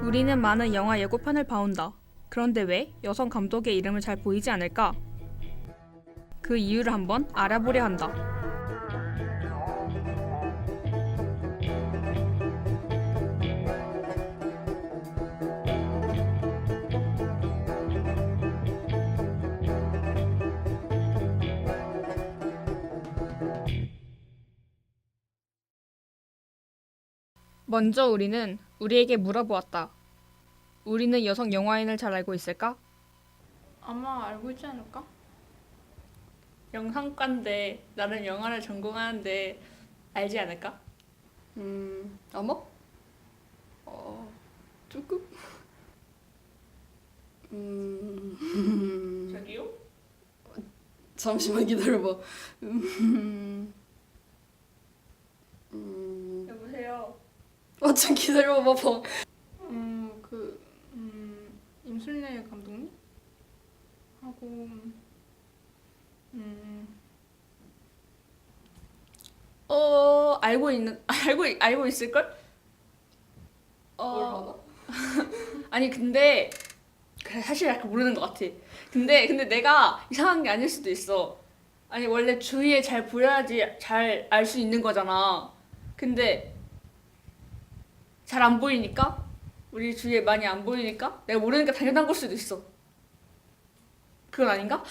우리는 많은 영화 예고편을 봐온다. 그런데 왜 여성 감독의 이름을 잘 보이지 않을까? 그 이유를 한번 알아보려 한다. 먼저 우리는 우리에게 물어보았다. 우리는 여성 영화인을 잘 알고 있을까? 아마 알고 있지 않을까? 영상과인데 나는 영화를 전공하는데 알지 않을까? 아마? 조금? 저기요? 잠시만 기다려봐. 여보세요? 좀 기다려봐봐. 그, 임순례 감독님? 하고, 알고 있을걸? 뭘 하나? 아니 근데 그래 사실 약간 모르는 것 같아. 근데 내가 이상한 게 아닐 수도 있어. 아니 원래 주위에 잘 보여야지 잘 알 수 있는 거잖아. 근데 잘 안 보이니까 우리 주위에 많이 안 보이니까 내가 모르니까 당연한 걸 수도 있어. 그건 아닌가?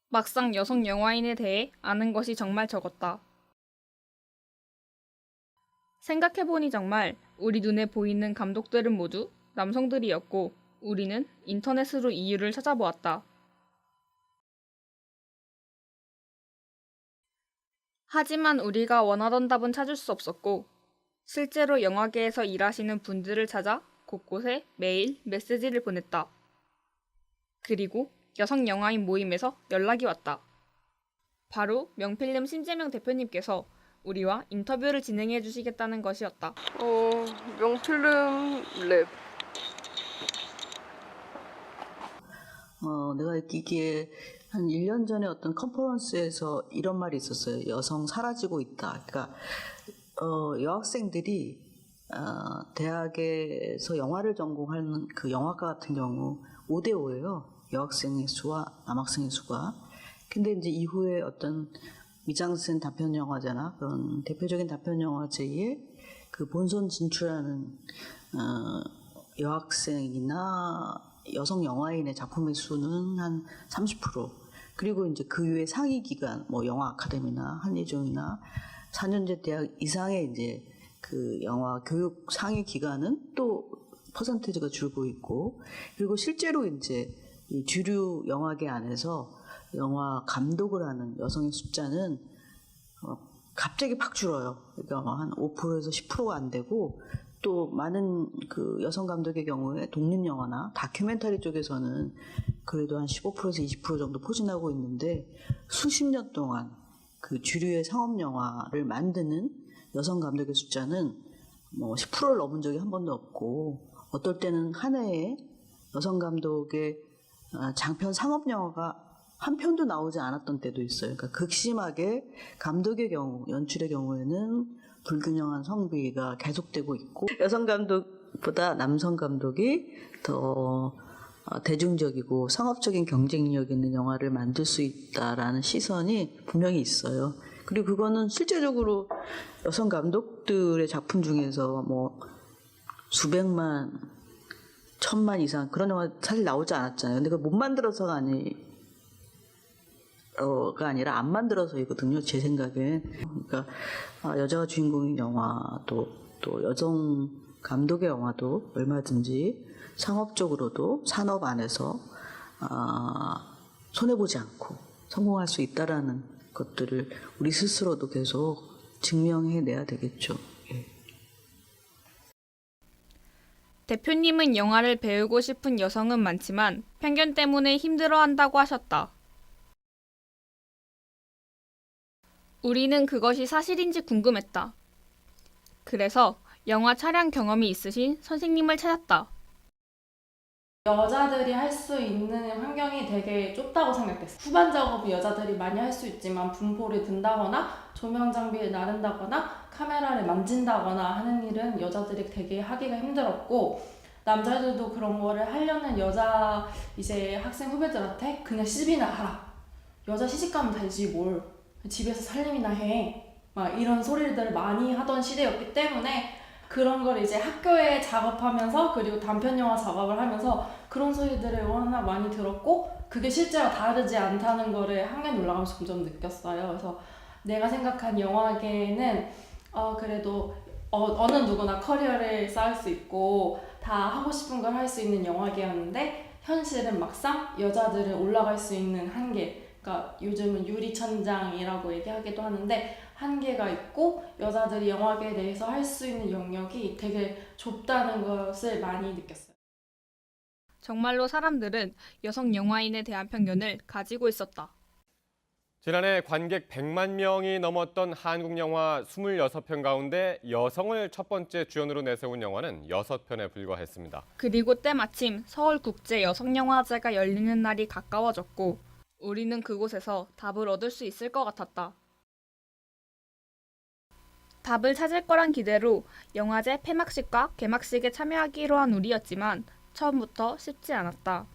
막상 여성 영화인에 대해 아는 것이 정말 적었다. 생각해보니 정말 우리 눈에 보이는 감독들은 모두 남성들이었고 우리는 인터넷으로 이유를 찾아보았다. 하지만 우리가 원하던 답은 찾을 수 없었고 실제로 영화계에서 일하시는 분들을 찾아 곳곳에 메일, 메시지를 보냈다. 그리고 여성 영화인 모임에서 연락이 왔다. 바로 명필름 신재명 대표님께서 우리와 인터뷰를 진행해 주시겠다는 것이었다. 명필름 랩. 내가 이게 한 1년 전에 어떤 컨퍼런스에서 이런 말이 있었어요. 여성 사라지고 있다. 그러니까 여학생들이 대학에서 영화를 전공하는 그 영화과 같은 경우 5대 5예요. 여학생의 수와 남학생의 수가. 근데 이제 이후에 어떤 미장센 단편 영화제나 그런 대표적인 단편 영화제에 그 본선 진출하는 여학생이나 여성 영화인의 작품의 수는 한 30%. 그리고 이제 그 외에 상위 기관, 뭐 영화 아카데미나 한예종이나 4년제 대학 이상의 이제 그 영화 교육 상위 기관은 또 퍼센테이지가 줄고 있고, 그리고 실제로 이제 이 주류 영화계 안에서 영화 감독을 하는 여성의 숫자는 갑자기 팍 줄어요. 그러니까 한 5%에서 10%가 안 되고, 또 많은 그 여성 감독의 경우에 독립 영화나 다큐멘터리 쪽에서는 그래도 한 15%에서 20% 정도 포진하고 있는데, 수십 년 동안 그 주류의 상업 영화를 만드는 여성 감독의 숫자는 뭐 10%를 넘은 적이 한 번도 없고, 어떨 때는 한 해에 여성 감독의 장편 상업 영화가 한 편도 나오지 않았던 때도 있어요. 그러니까 극심하게 감독의 경우, 연출의 경우에는 불균형한 성비가 계속되고 있고, 여성 감독보다 남성 감독이 더 대중적이고 상업적인 경쟁력 있는 영화를 만들 수 있다라는 시선이 분명히 있어요. 그리고 그거는 실제적으로 여성 감독들의 작품 중에서 뭐 수백만, 천만 이상 그런 영화 사실 나오지 않았잖아요. 근데 그걸 못 만들어서가 아니라 안 만들어서이거든요, 제 생각엔. 그러니까 여자가 주인공인 영화도, 또 여성 감독의 영화도 얼마든지 상업적으로도 산업 안에서 손해보지 않고 성공할 수 있다라는 것들을 우리 스스로도 계속 증명해내야 되겠죠. 예. 대표님은 영화를 배우고 싶은 여성은 많지만 편견 때문에 힘들어한다고 하셨다. 우리는 그것이 사실인지 궁금했다. 그래서 영화 촬영 경험이 있으신 선생님을 찾았다. 여자들이 할 수 있는 환경이 되게 좁다고 생각했어요. 후반 작업이 여자들이 많이 할 수 있지만 분포를 든다거나 조명 장비를 나른다거나 카메라를 만진다거나 하는 일은 여자들이 되게 하기가 힘들었고, 남자들도 그런 거를 하려는 여자 이제 학생 후배들한테 그냥 시집이나 하라. 여자 시집가면 되지 뭘. 집에서 살림이나 해. 막 이런 소리들을 많이 하던 시대였기 때문에 그런 걸 이제 학교에 작업하면서 그리고 단편 영화 작업을 하면서 그런 소리들을 워낙 많이 들었고, 그게 실제와 다르지 않다는 거를 학년이 올라가면서 점점 느꼈어요. 그래서 내가 생각한 영화계는 그래도 어느 누구나 커리어를 쌓을 수 있고 다 하고 싶은 걸 할 수 있는 영화계였는데, 현실은 막상 여자들은 올라갈 수 있는 한계, 그러니까 요즘은 유리천장이라고 얘기하기도 하는데 한계가 있고 여자들이 영화계에 대해서 할 수 있는 영역이 되게 좁다는 것을 많이 느꼈어요. 정말로 사람들은 여성 영화인에 대한 편견을 가지고 있었다. 지난해 관객 100만 명이 넘었던 한국 영화 26편 가운데 여성을 첫 번째 주연으로 내세운 영화는 6편에 불과했습니다. 그리고 때마침 서울국제여성영화제가 열리는 날이 가까워졌고 우리는 그곳에서 답을 얻을 수 있을 것 같았다. 답을 찾을 거란 기대로 영화제 폐막식과 개막식에 참여하기로 한 우리였지만 처음부터 쉽지 않았다.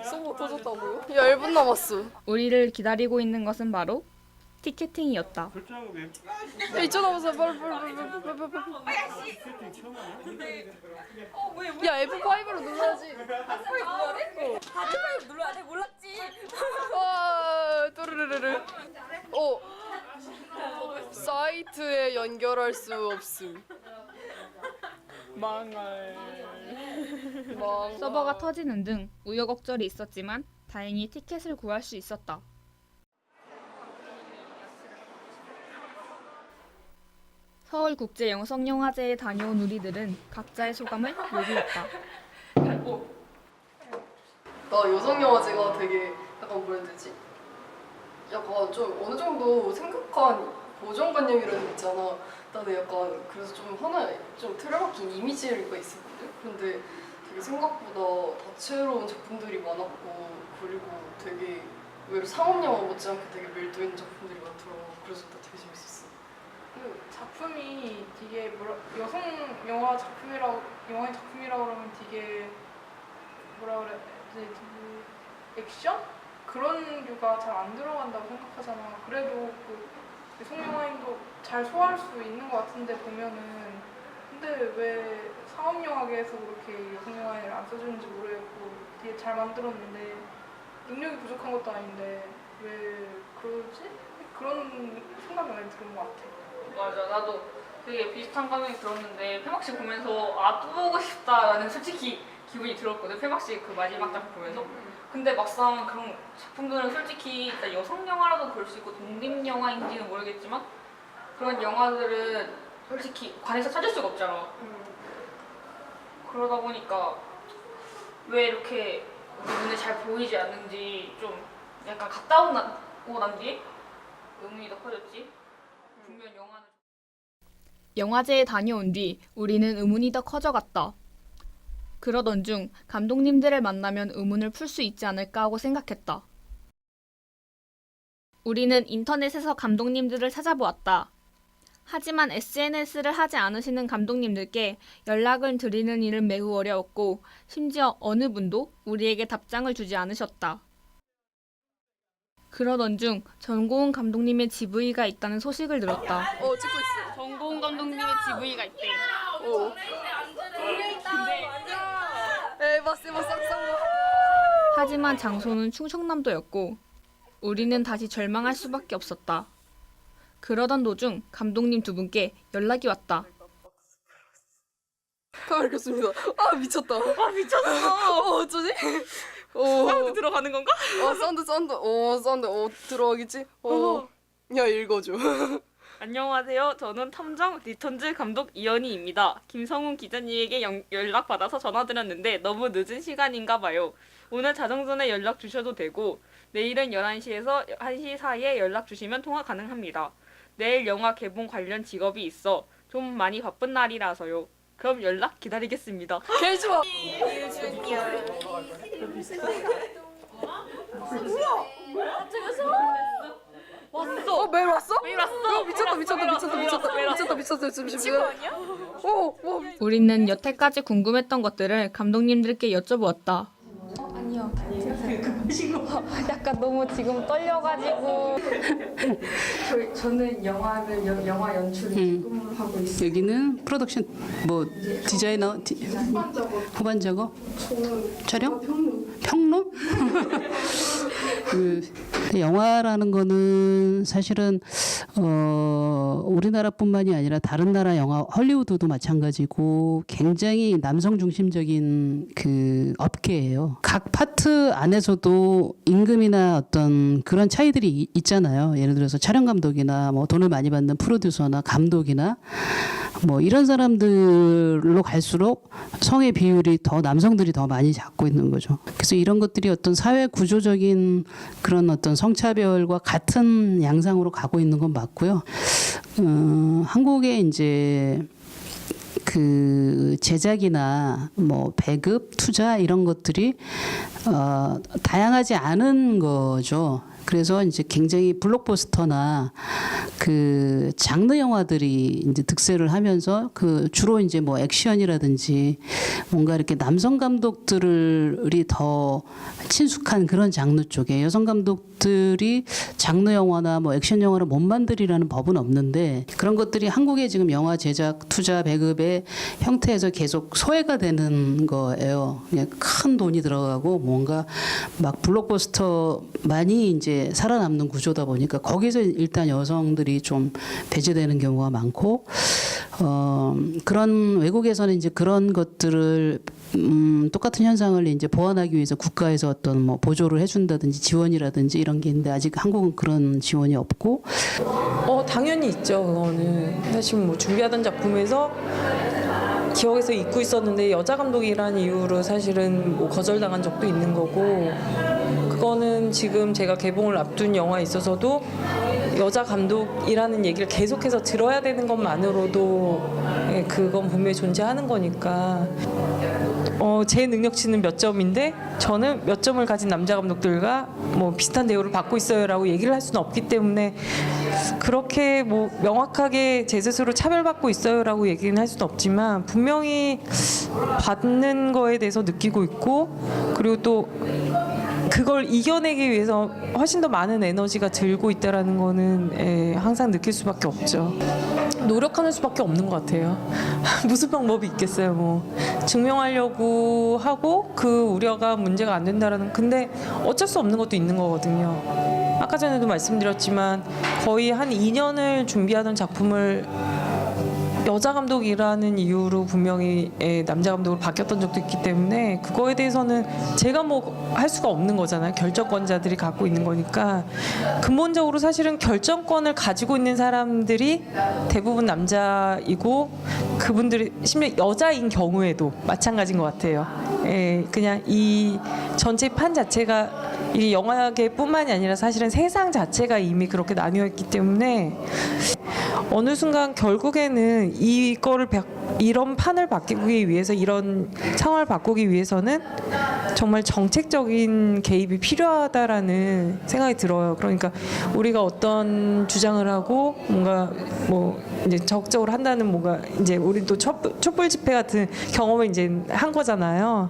서버 터졌다고요? 야 1분 남았어. 우리를 기다리고 있는 것은 바로 티켓팅이었다. 야 있잖아 보세요. 빨리. 야 F5로 눌러야지. F5 눌러야 돼? 몰랐지? 와 또르르르르. 사이트에 연결할 수 없음. 서버가 터지는 등 우여곡절이 있었지만 다행히 티켓을 구할 수 있었다. 서울국제여성영화제에 다녀온 우리들은 각자의 소감을 얘기했다. 나 여성영화제가 되게 약간 뭐라 해야 되지? 약간 좀 어느 정도 생각한 고정관념이라는 게 있잖아. 나는 약간 그래서 좀 하나의 좀 틀어박힌 이미지가 있었거든? 근데 되게 생각보다 다채로운 작품들이 많았고, 그리고 되게 의외로 상업영화 못지않게 되게 밀도있는 작품들이 많더라고. 그래서 나 되게 재밌었어. 그 작품이 되게 여성 영화 영화의 작품이라고 그러면 되게 뭐라 그래 되게 액션 그런 류가 잘 안 들어간다고 생각하잖아. 그래도 그 여성 영화인도 잘 소화할 수 있는 것 같은데 보면은, 근데 왜 상업 영화계에서 그렇게 여성 영화인을 안 써주는지 모르겠고, 되게 잘 만들었는데 능력이 부족한 것도 아닌데 왜 그러지? 그런 생각이 많이 드는 것 같아. 맞아, 나도 되게 비슷한 감정이 들었는데 폐막식 보면서 또 보고 싶다라는 솔직히 기분이 들었거든. 폐막식 그 마지막 작품 보면서. 근데 막상 그런 작품들은 솔직히 일단 여성 영화라도 그럴 수 있고 독립 영화인지는 모르겠지만 그런 영화들은 솔직히 관에서 찾을 수가 없잖아. 그러다 보니까 왜 이렇게 우리 눈에 잘 보이지 않는지 좀 약간 갔다 오고 난 뒤에 의문이 더 커졌지. 분명 영화제에 다녀온 뒤 우리는 의문이 더 커져갔다. 그러던 중 감독님들을 만나면 의문을 풀 수 있지 않을까 하고 생각했다. 우리는 인터넷에서 감독님들을 찾아보았다. 하지만 SNS를 하지 않으시는 감독님들께 연락을 드리는 일은 매우 어려웠고 심지어 어느 분도 우리에게 답장을 주지 않으셨다. 그러던 중 전고은 감독님의 GV가 있다는 소식을 들었다. 찍고 있어. 전고은 감독님의 GV가 있대. 에바 쌍쌍. 하지만 장소는 충청남도였고 우리는 다시 절망할 수밖에 없었다. 그러던 도중 감독님 두 분께 연락이 왔다. 카메라 켰습니다. 미쳤다. 미쳤어. 어쩌지? 사운드 들어가는 건가? 사운드. 사운드. 들어가겠지? 야 읽어줘. 안녕하세요. 저는 탐정 리턴즈 감독 이연희입니다. 김성훈 기자님에게 연락받아서 전화드렸는데 너무 늦은 시간인가 봐요. 오늘 자정 전에 연락 주셔도 되고 내일은 11시에서 1시 사이에 연락 주시면 통화 가능합니다. 내일 영화 개봉 관련 직업이 있어 좀 많이 바쁜 날이라서요. 그럼 연락 기다리겠습니다. 개 좋아. 왔어. 매일 왔어? 매일 왔어. 미쳤다. 지금 친구 아니야? 오. 우리는 여태까지 궁금했던 것들을 감독님들께 여쭤보았다. 약간 너무 지금 떨려가지고 저는 영화 연출을 지금 하고 있어요. 여기는 프로덕션 뭐 디자이너 후반 작업 촬영 평론 그 영화라는 거는 사실은 우리나라뿐만이 아니라 다른 나라 영화 헐리우드도 마찬가지고 굉장히 남성 중심적인 그 업계예요. 각 파트 안에서도 임금이나 어떤 그런 차이들이 있잖아요. 예를 들어서 촬영 감독이나 뭐 돈을 많이 받는 프로듀서나 감독이나 뭐 이런 사람들로 갈수록 성의 비율이 더 남성들이 더 많이 잡고 있는 거죠. 그래서 이런 것들이 어떤 사회 구조적인 그런 어떤 성차별과 같은 양상으로 가고 있는 건 맞고요. 한국의 이제 그 제작이나 뭐 배급, 투자 이런 것들이 다양하지 않은 거죠. 그래서 이제 굉장히 블록버스터나 그 장르 영화들이 이제 득세를 하면서 그 주로 이제 뭐 액션이라든지 뭔가 이렇게 남성 감독들이 더 친숙한 그런 장르 쪽에 여성 감독들이 장르 영화나 뭐 액션 영화를 못 만들이라는 법은 없는데 그런 것들이 한국의 지금 영화 제작, 투자, 배급의 형태에서 계속 소외가 되는 거예요. 그냥 큰 돈이 들어가고 뭔가 막 블록버스터 많이 이제 살아남는 구조다 보니까 거기서 일단 여성들이 좀 배제되는 경우가 많고 그런 외국에서는 이제 그런 것들을 똑같은 현상을 이제 보완하기 위해서 국가에서 어떤 뭐 보조를 해준다든지 지원이라든지 이런 게 있는데 아직 한국은 그런 지원이 없고 당연히 있죠. 그거는 사실 뭐 준비하던 작품에서 기억에서 잊고 있었는데 여자 감독이라는 이유로 사실은 뭐 거절당한 적도 있는 거고 그거는 지금 제가 개봉을 앞둔 영화에 있어서도 여자 감독이라는 얘기를 계속해서 들어야 되는 것만으로도 그건 분명히 존재하는 거니까 제 능력치는 몇 점인데 저는 몇 점을 가진 남자 감독들과 뭐 비슷한 대우를 받고 있어요라고 얘기를 할 수는 없기 때문에 그렇게 뭐 명확하게 제 스스로 차별받고 있어요라고 얘기는 할 수는 없지만 분명히 받는 거에 대해서 느끼고 있고 그리고 또 그걸 이겨내기 위해서 훨씬 더 많은 에너지가 들고 있다라는 거는 항상 느낄 수밖에 없죠. 노력하는 수밖에 없는 것 같아요. 무슨 방법이 있겠어요. 뭐 증명하려고 하고 그 우려가 문제가 안 된다라는 근데 어쩔 수 없는 것도 있는 거거든요. 아까 전에도 말씀드렸지만 거의 한 2년을 준비하던 작품을 여자 감독이라는 이유로 분명히 남자 감독으로 바뀌었던 적도 있기 때문에 그거에 대해서는 제가 뭐 할 수가 없는 거잖아요. 결정권자들이 갖고 있는 거니까 근본적으로 사실은 결정권을 가지고 있는 사람들이 대부분 남자이고 그분들이 심지어 여자인 경우에도 마찬가지인 것 같아요. 그냥 이 전체 판 자체가 이 영화계뿐만이 아니라 사실은 세상 자체가 이미 그렇게 나뉘어 있기 때문에 어느 순간 결국에는 이런 판을 바꾸기 위해서 이런 상황을 바꾸기 위해서는 정말 정책적인 개입이 필요하다라는 생각이 들어요. 그러니까 우리가 어떤 주장을 하고 뭔가 뭐 이제 적극적으로 한다는 뭔가 이제 우리도 촛불 집회 같은 경험을 이제 한 거잖아요.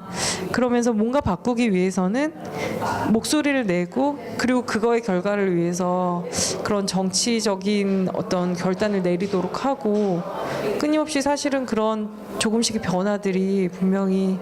그러면서 뭔가 바꾸기 위해서는 목소리를 내고 그리고 그거의 결과를 위해서 그런 정치적인 어떤 결단을 내리도록 하고 끊임없이 사실은 그런 조금씩의 변화들이 분명히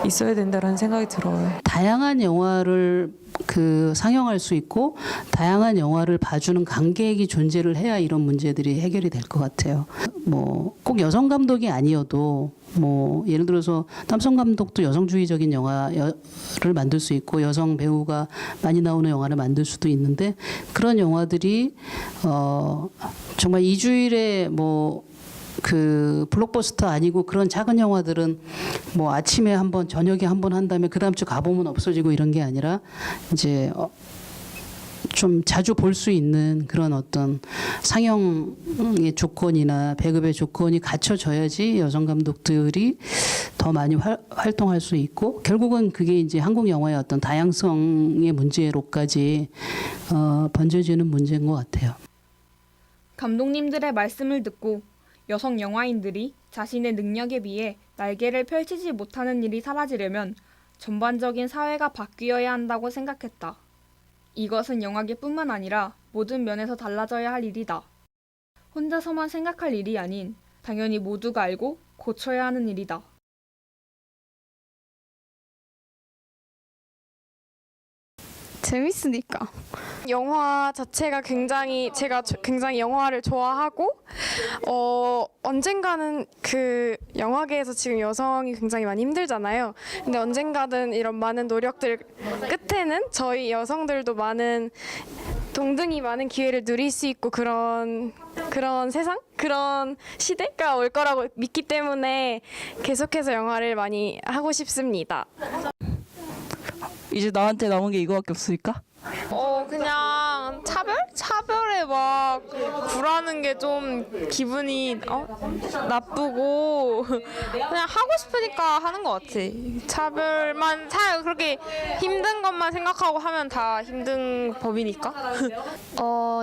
있어야 된다라는 생각이 들어요. 다양한 영화를 그 상영할 수 있고 다양한 영화를 봐주는 관객이 존재를 해야 이런 문제들이 해결이 될 것 같아요. 뭐 꼭 여성 감독이 아니어도 뭐 예를 들어서 남성 감독도 여성주의적인 영화를 만들 수 있고 여성 배우가 많이 나오는 영화를 만들 수도 있는데 그런 영화들이 정말 이주일에 뭐 그 블록버스터 아니고 그런 작은 영화들은 뭐 아침에 한 번 저녁에 한 번 한 다음에 그 다음 주 가보면 없어지고 이런 게 아니라 이제 좀 자주 볼 수 있는 그런 어떤 상영의 조건이나 배급의 조건이 갖춰져야지 여성 감독들이 더 많이 활동할 수 있고 결국은 그게 이제 한국 영화의 어떤 다양성의 문제로까지 번져지는 문제인 것 같아요. 감독님들의 말씀을 듣고 여성 영화인들이 자신의 능력에 비해 날개를 펼치지 못하는 일이 사라지려면 전반적인 사회가 바뀌어야 한다고 생각했다. 이것은 영화계뿐만 아니라 모든 면에서 달라져야 할 일이다. 혼자서만 생각할 일이 아닌 당연히 모두가 알고 고쳐야 하는 일이다. 재밌으니까. 영화 자체가 제가 굉장히 영화를 좋아하고 언젠가는 그 영화계에서 지금 여성이 굉장히 많이 힘들잖아요. 근데 언젠가는 이런 많은 노력들 끝에는 저희 여성들도 많은 동등히 많은 기회를 누릴 수 있고 그런 세상? 그런 시대가 올 거라고 믿기 때문에 계속해서 영화를 많이 하고 싶습니다. 이제 나한테 남은 게 이거밖에 없으니까? 그냥 차별에 막 굴하는 게 좀 기분이 나쁘고 그냥 하고 싶으니까 하는 것 같아. 그렇게 힘든 것만 생각하고 하면 다 힘든 법이니까.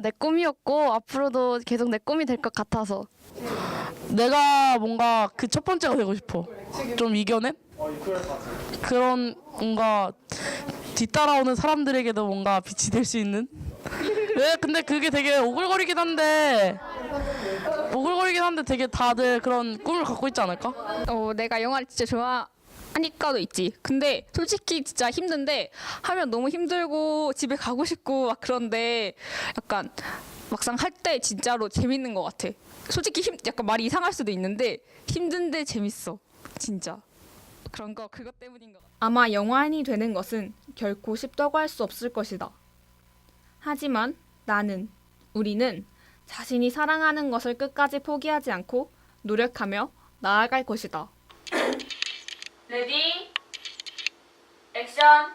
내 꿈이었고 앞으로도 계속 내 꿈이 될 것 같아서. 내가 뭔가 그 첫 번째가 되고 싶어. 좀 이겨낸? 그런 뭔가 뒤따라오는 사람들에게도 뭔가 빛이 될 수 있는? 왜? 근데 그게 되게 오글거리긴 한데 되게 다들 그런 꿈을 갖고 있지 않을까? 내가 영화를 진짜 좋아하니까도 있지. 근데 솔직히 진짜 힘든데 하면 너무 힘들고 집에 가고 싶고 막 그런데 약간 막상 할 때 진짜로 재밌는 것 같아. 솔직히 약간 말이 이상할 수도 있는데 힘든데 재밌어. 진짜. 그것 때문인 것 같아. 아마 영화인이 되는 것은 결코 쉽다고 할 수 없을 것이다. 하지만 우리는 자신이 사랑하는 것을 끝까지 포기하지 않고 노력하며 나아갈 것이다. 레디, 액션!